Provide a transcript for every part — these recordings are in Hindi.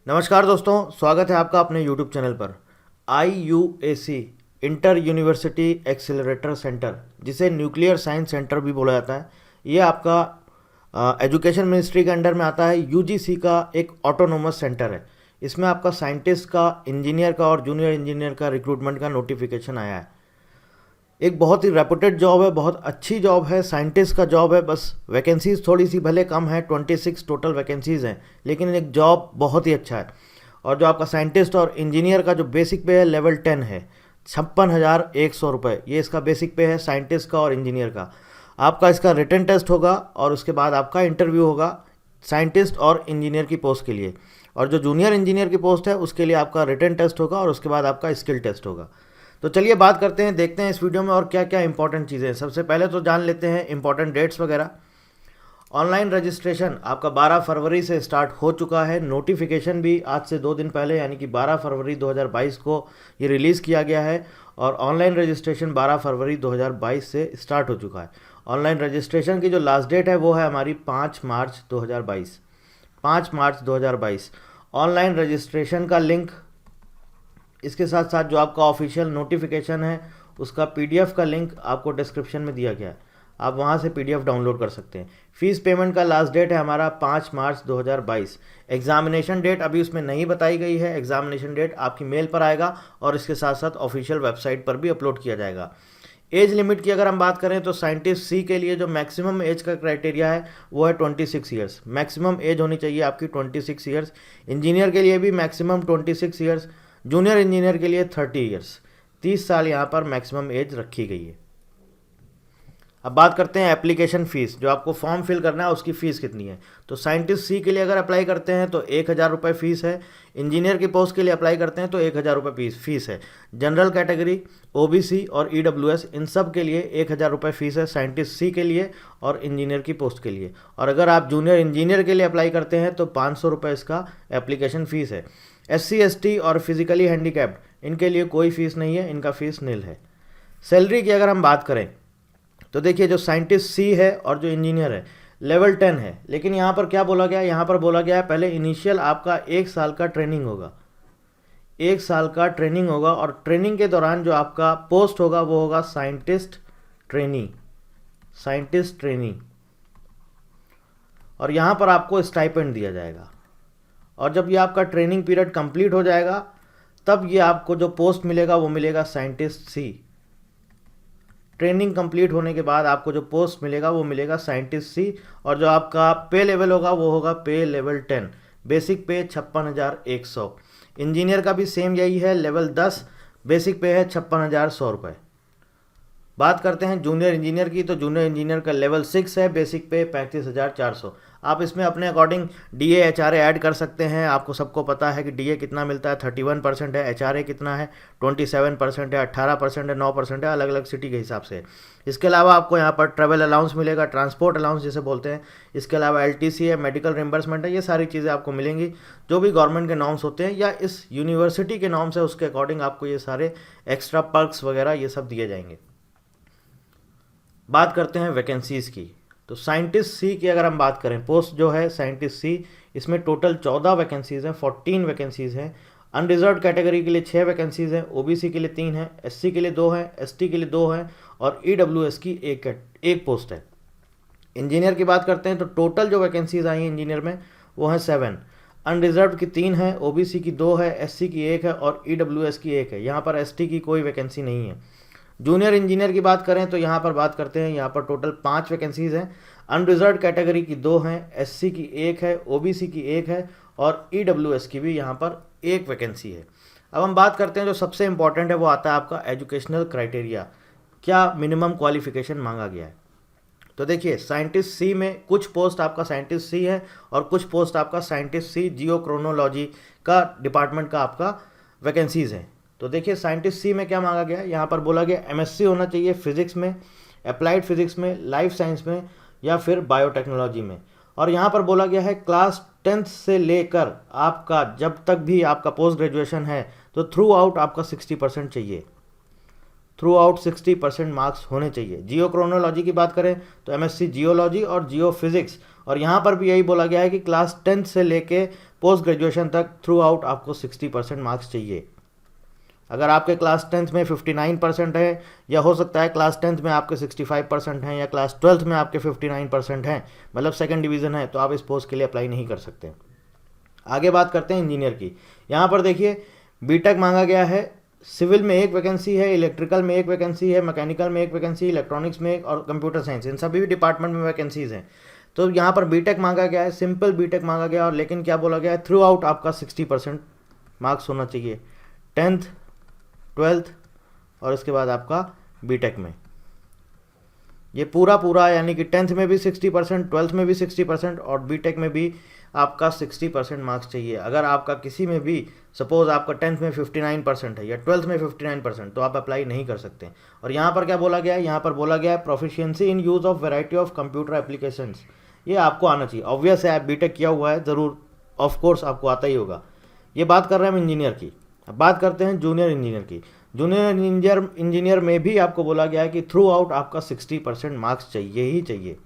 नमस्कार दोस्तों, स्वागत है आपका अपने YouTube चैनल पर। IUAC inter university accelerator centre, जिसे न्यूक्लियर साइंस सेंटर भी बोला जाता है, ये आपका एजुकेशन मिनिस्ट्री के अंडर में आता है। UGC का एक ऑटोनोमस सेंटर है। इसमें आपका साइंटिस्ट का, इंजीनियर का और जूनियर इंजीनियर का रिक्रूटमेंट का नोटिफिकेशन आया है। एक बहुत ही रेपुटेड जॉब है, बहुत अच्छी जॉब है, साइंटिस्ट का जॉब है। बस वैकेंसीज थोड़ी सी भले कम है, 26 टोटल वैकेंसीज हैं, लेकिन एक जॉब बहुत ही अच्छा है। और जो आपका साइंटिस्ट और इंजीनियर का जो बेसिक पे है लेवल 10 है, 56,100 रुपये, ये इसका बेसिक पे है साइंटिस्ट का और इंजीनियर का। आपका इसका रिटन टेस्ट होगा और उसके बाद आपका इंटरव्यू होगा साइंटिस्ट और इंजीनियर की पोस्ट के लिए। और जो जूनियर इंजीनियर की पोस्ट है उसके लिए आपका रिटन टेस्ट होगा और उसके बाद आपका स्किल टेस्ट होगा। तो चलिए बात करते हैं, देखते हैं इस वीडियो में और क्या क्या इंपॉर्टेंट चीज़ें हैं। सबसे पहले तो जान लेते हैं इंपॉर्टेंट डेट्स वगैरह। ऑनलाइन रजिस्ट्रेशन आपका 12 फरवरी से स्टार्ट हो चुका है। नोटिफिकेशन भी आज से 2 दिन पहले यानी कि 12 फरवरी 2022 को ये रिलीज़ किया गया है। और ऑनलाइन रजिस्ट्रेशन 12 फरवरी 2022 से स्टार्ट हो चुका है। ऑनलाइन रजिस्ट्रेशन की जो लास्ट डेट है वो है हमारी 5 मार्च 2022। 5 मार्च 2022 ऑनलाइन रजिस्ट्रेशन का लिंक, इसके साथ साथ जो आपका ऑफिशियल नोटिफिकेशन है उसका PDF का लिंक आपको डिस्क्रिप्शन में दिया गया है। आप वहाँ से PDF डाउनलोड कर सकते हैं। फीस पेमेंट का लास्ट डेट है हमारा 5 मार्च 2022। एग्जामिनेशन डेट अभी उसमें नहीं बताई गई है। एग्जामिनेशन डेट आपकी मेल पर आएगा और इसके साथ साथ ऑफिशियल वेबसाइट पर भी अपलोड किया जाएगा। एज लिमिट की अगर हम बात करें तो साइंटिस्ट सी के लिए जो मैक्सिमम एज का क्राइटेरिया है वो है 26 ईयर्स। मैक्सिमम एज होनी चाहिए आपकी 26 ईयर्स। इंजीनियर के लिए भी मैक्सिमम 26 ईयर्स, जूनियर इंजीनियर के लिए 30 ईयर्स। 30 साल यहाँ पर मैक्सिमम एज रखी गई है। अब बात करते हैं एप्लीकेशन फ़ीस। जो आपको फॉर्म फिल करना है उसकी फ़ीस कितनी है। तो साइंटिस्ट सी के लिए अगर अप्लाई करते हैं तो 1,000 रुपये फ़ीस है। इंजीनियर की पोस्ट के लिए अप्लाई करते हैं तो 1,000 रुपये फ़ीस है। जनरल कैटेगरी, OBC और EWS इन सब के लिए 1,000 रुपये फ़ीस है, साइंटिस्ट सी के लिए और इंजीनियर की पोस्ट के लिए। और अगर आप जूनियर इंजीनियर के लिए अप्लाई करते हैं तो 500 रुपये इसका एप्लीकेशन फ़ीस है। SC ST और फिजिकली हैंडीकैप्ड इनके लिए कोई फ़ीस नहीं है, इनका फ़ीस नील है। सैलरी की अगर हम बात करें तो देखिए, जो साइंटिस्ट सी है और जो इंजीनियर है लेवल 10 है, लेकिन यहाँ पर क्या बोला गया है, यहाँ पर बोला गया है पहले इनिशियल आपका 1 साल का ट्रेनिंग होगा। 1 साल का ट्रेनिंग होगा और ट्रेनिंग के दौरान जो आपका पोस्ट होगा वो होगा साइंटिस्ट ट्रेनी। Scientist trainee. और यहाँ पर आपको स्टाइपेंड दिया जाएगा। और जब ये आपका ट्रेनिंग पीरियड कंप्लीट हो जाएगा तब ये आपको जो पोस्ट मिलेगा वो मिलेगा साइंटिस्ट सी। ट्रेनिंग कंप्लीट होने के बाद आपको जो पोस्ट मिलेगा वो मिलेगा साइंटिस्ट सी। और जो आपका पे लेवल होगा वो होगा पे लेवल 10। बेसिक पे 56,100। इंजीनियर का भी सेम यही है, लेवल 10, बेसिक पे है 56,100 रुपये। बात करते हैं जूनियर इंजीनियर की, तो जूनियर इंजीनियर का लेवल 6 है, बेसिक पे 35,400। आप इसमें अपने अकॉर्डिंग DA HRA ऐड कर सकते हैं। आपको सबको पता है कि DA कितना मिलता है, 31% है। HRA कितना है, 27% है, 18% है, 9% है, अलग अलग सिटी के हिसाब से। इसके अलावा आपको यहाँ पर ट्रैवल अलाउंस मिलेगा, ट्रांसपोर्ट अलाउंस जिसे बोलते हैं। इसके अलावा LTC है, मेडिकल रिम्बर्समेंट है। ये सारी चीज़ें आपको मिलेंगी जो भी गवर्नमेंट के नॉर्म्स होते हैं या इस यूनिवर्सिटी के नॉर्म्स है उसके अकॉर्डिंग आपको ये सारे एक्स्ट्रा पर्क्स वगैरह ये सब दिए जाएंगे। बात करते हैं वैकेंसीज़ की। तो साइंटिस्ट सी की अगर हम बात करें, पोस्ट जो है साइंटिस्ट सी, इसमें टोटल 14 वैकेंसीज़ हैं, 14 वैकेंसीज़ हैं। अनरिजर्व कैटेगरी के लिए 6 वैकेंसीज़ हैं, OBC के लिए 3 हैं, SC के लिए 2 हैं, ST के लिए 2 हैं और EWS की एक पोस्ट है। इंजीनियर की बात करते हैं तो टोटल जो वैकेंसीज़ आई हैं इंजीनियर में वो हैं 7। अनरिजर्व की 3 है, OBC की 2 है, SC की 1 है और EWS की 1 है। यहाँ पर ST की कोई वैकेंसी नहीं है। जूनियर इंजीनियर की बात करें तो यहाँ पर बात करते हैं, यहाँ पर टोटल 5 वैकेंसीज़ हैं। अनरिजर्व कैटेगरी की 2 हैं, SC की 1 है, OBC की 1 है और EWS की भी यहाँ पर 1 वैकेंसी है। अब हम बात करते हैं जो सबसे इंपॉर्टेंट है वो आता है आपका एजुकेशनल क्राइटेरिया। क्या मिनिमम क्वालिफिकेशन मांगा गया है। तो देखिए, साइंटिस्ट सी में कुछ पोस्ट आपका साइंटिस्ट सी है और कुछ पोस्ट आपका साइंटिस्ट सी जियोक्रोनोलॉजी का डिपार्टमेंट का आपका वैकेंसीज़ हैं। तो देखिए, साइंटिस्ट सी में क्या मांगा गया है, यहाँ पर बोला गया MSc होना चाहिए फिजिक्स में, अप्लाइड फिजिक्स में, लाइफ साइंस में या फिर बायोटेक्नोलॉजी में। और यहाँ पर बोला गया है क्लास 10th से लेकर आपका जब तक भी आपका पोस्ट ग्रेजुएशन है तो थ्रू आउट आपका 60% चाहिए। थ्रू आउट 60% मार्क्स होने चाहिए। जियोक्रोनोलॉजी की बात करें तो MSc जियोलॉजी और जियो फिजिक्स, और यहाँ पर भी यही बोला गया है कि क्लास 10th से लेके पोस्ट ग्रेजुएशन तक थ्रू आउट आपको 60% मार्क्स चाहिए। अगर आपके क्लास 10th में 59% है, या हो सकता है क्लास 10th में आपके 65% हैं, या क्लास 12th में आपके 59% हैं, मतलब सेकंड डिवीज़न है, तो आप इस पोस्ट के लिए अप्लाई नहीं कर सकते। आगे बात करते हैं इंजीनियर की। यहाँ पर देखिए बीटेक मांगा गया है, सिविल में 1 वैकेंसी है, इलेक्ट्रिकल में 1 वैकेंसी है, मैकेनिकल में 1 वैकेंसी, इलेक्ट्रॉनिक्स में 1 और कंप्यूटर साइंस, इन सभी डिपार्टमेंट में वैकेंसीज हैं। तो यहाँ पर बीटेक मांगा गया है, सिंपल बीटेक मांगा गया, और लेकिन क्या बोला गया है, थ्रू आउट आपका 60% मार्क्स होना चाहिए 10th 12th और इसके बाद आपका बीटेक में। ये पूरा यानी कि 10th में भी 60%, 12th में भी 60% और बीटेक में भी आपका 60% मार्क्स चाहिए। अगर आपका किसी में भी सपोज आपका 10th में 59% है या 12th में 59%, तो आप अप्लाई नहीं कर सकते। और यहाँ पर क्या बोला गया है, यहाँ पर बोला गया है proficiency in use of variety of computer applications, ये आपको आना चाहिए। ऑब्वियस है, आप बीटेक किया हुआ है, ज़रूर ऑफ कोर्स आपको आता ही होगा। ये बात कर रहे हैं हम इंजीनियर की। अब बात करते हैं जूनियर इंजीनियर की। जूनियर इंजीनियर में भी आपको बोला गया है कि थ्रू आउट आपका 60% मार्क्स चाहिए ही चाहिए।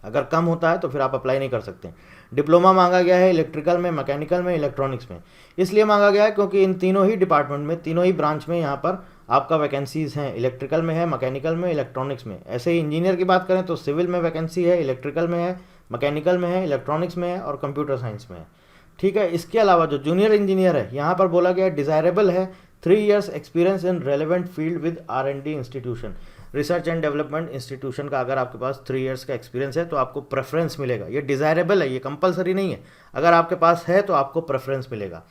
अगर कम होता है तो फिर आप अप्लाई नहीं कर सकते। डिप्लोमा मांगा गया है इलेक्ट्रिकल में, मैकेनिकल में, इलेक्ट्रॉनिक्स में। इसलिए मांगा गया है क्योंकि इन तीनों ही डिपार्टमेंट में, तीनों ही ब्रांच में यहाँ पर आपका वैकेंसीज़ हैं। इलेक्ट्रिकल में है, मैकेनिकल में, इलेक्ट्रॉनिक्स में। ऐसे ही इंजीनियर की बात करें तो सिविल में वैकेंसी है, इलेक्ट्रिकल में है, मैकेनिकल में है, इलेक्ट्रॉनिक्स में है और कंप्यूटर साइंस में है। ठीक है। इसके अलावा जो जूनियर इंजीनियर है, यहाँ पर बोला गया डिज़ायरेबल है 3 years experience in relevant field with R&D institution, research and development institution का अगर आपके पास 3 years का एक्सपीरियंस है तो आपको प्रेफरेंस मिलेगा। ये डिज़ायरेबल है, ये कंपलसरी नहीं है। अगर आपके पास है तो आपको प्रेफरेंस मिलेगा।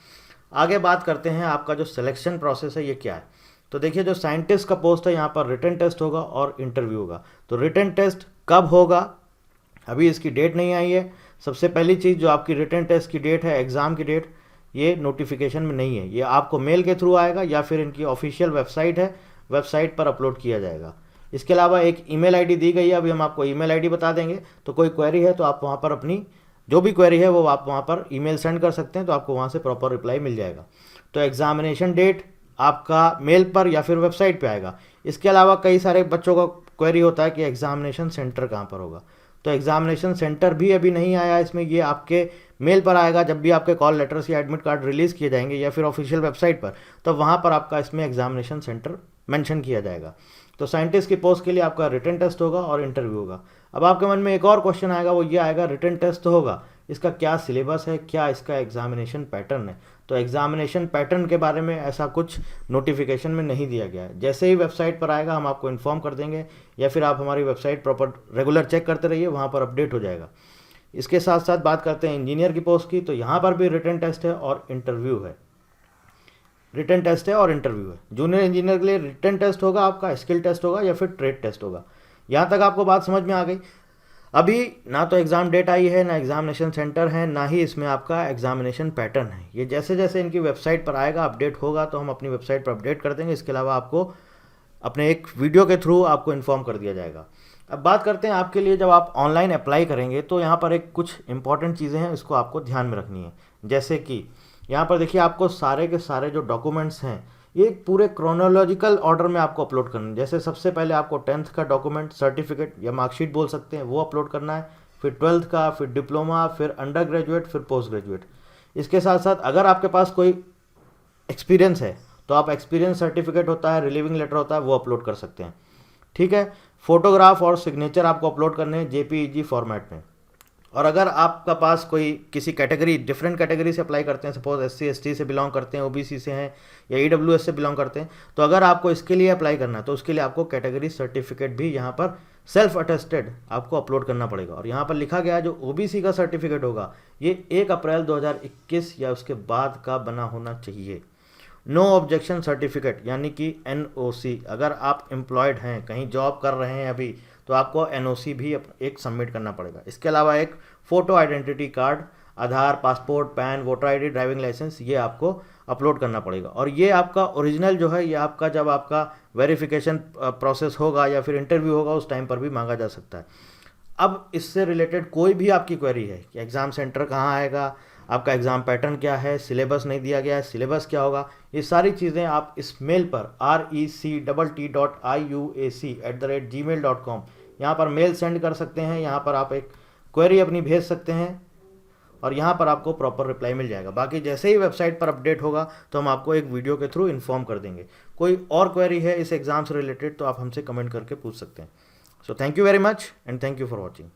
आगे बात करते हैं आपका जो सिलेक्शन प्रोसेस है ये क्या है। तो देखिए जो साइंटिस्ट का पोस्ट है, यहाँ पर रिटन टेस्ट होगा और इंटरव्यू होगा। तो रिटन टेस्ट कब होगा, अभी इसकी डेट नहीं आई है। सबसे पहली चीज़, जो आपकी रिटन टेस्ट की डेट है, एग्ज़ाम की डेट, ये नोटिफिकेशन में नहीं है। ये आपको मेल के थ्रू आएगा या फिर इनकी ऑफिशियल वेबसाइट है, वेबसाइट पर अपलोड किया जाएगा। इसके अलावा एक ईमेल आईडी दी गई है, अभी हम आपको ईमेल आईडी बता देंगे। तो कोई क्वेरी है तो आप वहाँ पर अपनी जो भी क्वेरी है वो आप वहाँ पर ईमेल सेंड कर सकते हैं, तो आपको वहाँ से प्रॉपर रिप्लाई मिल जाएगा। तो एग्जामिनेशन डेट आपका मेल पर या फिर वेबसाइट पे आएगा। इसके अलावा कई सारे बच्चों का क्वेरी होता है कि एग्जामिनेशन सेंटर कहाँ पर होगा। तो एग्जामिनेशन सेंटर भी अभी नहीं आया इसमें, ये आपके मेल पर आएगा जब भी आपके कॉल लेटर्स या एडमिट कार्ड रिलीज़ किए जाएंगे या फिर ऑफिशियल वेबसाइट पर, तो वहाँ पर आपका इसमें एग्जामिनेशन सेंटर मेंशन किया जाएगा। तो साइंटिस्ट की पोस्ट के लिए आपका रिटन टेस्ट होगा और इंटरव्यू होगा। अब आपके मन में एक और क्वेश्चन आएगा, वो ये आएगा रिटन टेस्ट तो होगा, इसका क्या सिलेबस है, क्या इसका एग्जामिनेशन पैटर्न है। तो एग्जामिनेशन पैटर्न के बारे में ऐसा कुछ नोटिफिकेशन में नहीं दिया गया है। जैसे ही वेबसाइट पर आएगा हम आपको इन्फॉर्म कर देंगे, या फिर आप हमारी वेबसाइट प्रॉपर रेगुलर चेक करते रहिए, वहाँ पर अपडेट हो जाएगा। इसके साथ साथ बात करते हैं इंजीनियर की पोस्ट की। तो यहाँ पर भी रिटन टेस्ट है और इंटरव्यू है। रिटन टेस्ट है और इंटरव्यू है। जूनियर इंजीनियर के लिए रिटन टेस्ट होगा, आपका स्किल टेस्ट होगा या फिर ट्रेड टेस्ट होगा। यहाँ तक आपको बात समझ में आ गई। अभी ना तो एग्ज़ाम डेट आई है, ना एग्जामिनेशन सेंटर है, ना ही इसमें आपका एग्जामिनेशन पैटर्न है। ये जैसे जैसे इनकी वेबसाइट पर आएगा, अपडेट होगा, तो हम अपनी वेबसाइट पर अपडेट कर देंगे। इसके अलावा आपको अपने एक वीडियो के थ्रू आपको इन्फॉर्म कर दिया जाएगा। अब बात करते हैं आपके लिए, जब आप ऑनलाइन अप्लाई करेंगे तो यहाँ पर एक कुछ इंपॉर्टेंट चीज़ें हैं, इसको आपको ध्यान में रखनी है। जैसे कि यहाँ पर देखिए आपको सारे के सारे जो डॉक्यूमेंट्स हैं ये पूरे क्रोनोलॉजिकल ऑर्डर में आपको अपलोड करना है। जैसे सबसे पहले आपको 10th का डॉक्यूमेंट, सर्टिफिकेट या मार्कशीट बोल सकते हैं, वो अपलोड करना है। फिर 12th का, फिर डिप्लोमा, फिर अंडर ग्रेजुएट, फिर पोस्ट ग्रेजुएट। इसके साथ साथ अगर आपके पास कोई एक्सपीरियंस है तो आप एक्सपीरियंस सर्टिफिकेट होता है, रिलीविंग लेटर होता है, वो अपलोड कर सकते हैं। ठीक है। फोटोग्राफ और सिग्नेचर आपको अपलोड करने हैं JPEG फॉर्मेट में। और अगर आपका पास कोई किसी कैटेगरी, डिफरेंट कैटेगरी से अप्लाई करते हैं, सपोज SC ST से बिलोंग करते हैं, OBC से हैं या EWS से बिलोंग करते हैं, तो अगर आपको इसके लिए अप्लाई करना है तो उसके लिए आपको कैटेगरी सर्टिफिकेट भी यहाँ पर सेल्फ अटेस्टेड आपको अपलोड करना पड़ेगा। और यहाँ पर लिखा गया है जो OBC का सर्टिफिकेट होगा ये 1 अप्रैल 2021 या उसके बाद का बना होना चाहिए। नो ऑब्जेक्शन सर्टिफिकेट यानी कि NOC, अगर आप एम्प्लॉयड हैं, कहीं जॉब कर रहे हैं अभी, तो आपको NOC भी एक सबमिट करना पड़ेगा। इसके अलावा एक photo identity card, Aadhaar, passport, PAN, voter ID, driving licence, ये आपको अपलोड करना पड़ेगा। और ये आपका ओरिजिनल जो है, ये आपका जब आपका वेरिफिकेशन प्रोसेस होगा या फिर इंटरव्यू होगा उस टाइम पर भी मांगा जा सकता है। अब इससे रिलेटेड कोई भी आपकी क्वेरी है कि एग्ज़ाम सेंटर कहाँ आएगा, आपका एग्ज़ाम पैटर्न क्या है, सिलेबस नहीं दिया गया है, सिलेबस क्या होगा, ये सारी चीज़ें आप इस मेल पर rectt.iuac@gmail.com यहाँ पर मेल सेंड कर सकते हैं। यहाँ पर आप एक क्वेरी अपनी भेज सकते हैं और यहाँ पर आपको प्रॉपर रिप्लाई मिल जाएगा। बाकी जैसे ही वेबसाइट पर अपडेट होगा तो हम आपको एक वीडियो के थ्रू इन्फॉर्म कर देंगे। कोई और क्वेरी है इस एग्ज़ाम से रिलेटेड तो आप हमसे कमेंट करके पूछ सकते हैं। So thank you very much and thank you for watching.